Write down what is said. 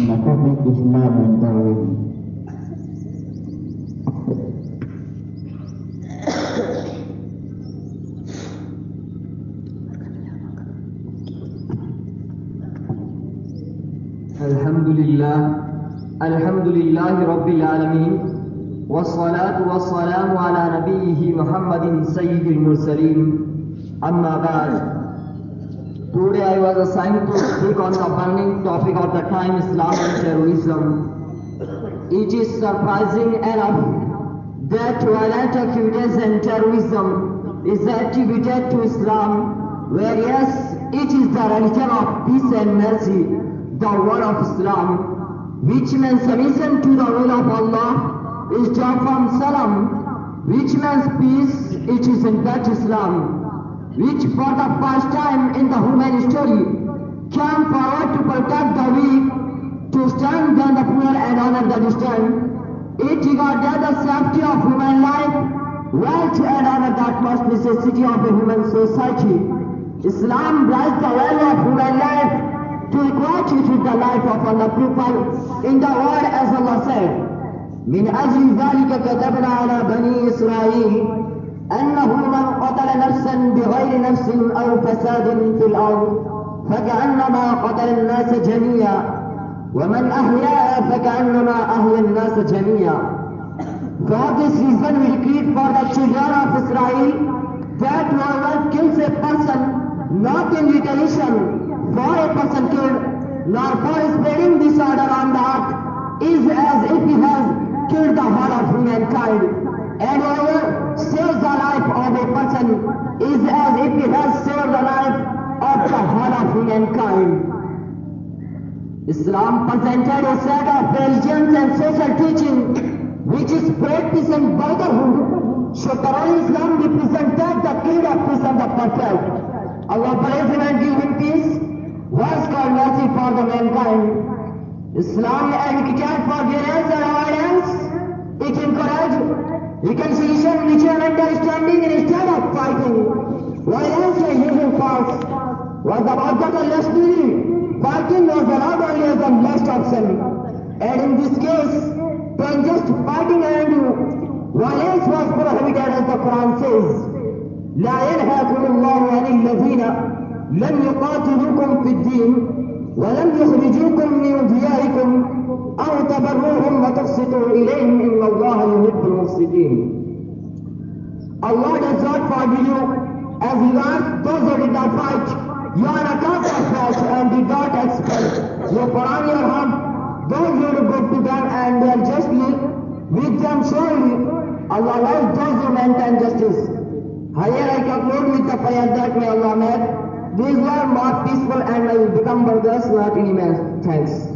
Metaphysics, Islam and Taoism. الحمد لله رب العالمين والصلاة والسلام على نبيه محمد سيد المرسلين أما بعد. Today I was assigned to speak on the burning topic of the time, Islam and terrorism. It is surprising enough that violent activities and terrorism is attributed to Islam, whereas it is the religion of peace and mercy, the word of Islam, which means submission to the will of Allah, is job from Salam, which means peace, it is in fact Islam, which for the first time in the human story came forward to protect the weak, to stand then the poor and honor the distant. It regarded the safety of human life, wealth and honor the utmost necessity of a human society. Islam blessed the value of human life to equate it with the life of other people in the word as Allah said, من أجل ذلك كتبنا على بني إسرائيل أنه من قتل نفسا بغير نفس أو فساد في الأرض فكأنما قتل الناس جميعا ومن أحياها فكأنما أحيا الناس جميعا. For this reason we decreed for the children of Israel that whoever kills a person not in retaliation for a person killed nor for spreading disorder on the earth is as if he has killed the whole of humankind. And whoever saves the life of a person is as if he has saved the life of the whole of humankind. Islam presented a set of religions and social teaching which is practice and brotherhood. So Quran Islam represented the creed of peace and the perfect. Allah praise him and give him peace. Verse called mercy for the mankind. Islam advocated forbearance and avoidance. It encouraged reconciliation, mutual understanding instead of fighting. Violence and using force was about the less needy. Fighting was allowed only as the last option. And in this case, to unjust fighting and violence was prohibited as the Quran says. لا ينهاكم الله عن الذين لم يقاتلوكم في الدين ولم يخرجوكم من دياركم أو تبروهم وتقسطوا إليهم إن الله يحب المقسطين. Allah does not forgive you as regards those who did not fight. You are a God of fight and did not expel. You put on your heart those who do good to them and they are justly with them surely. Allah loves those who maintain justice. Here I conclude with the prayer that may Allah make these were more peaceful and may become brothers not in immense. Thanks.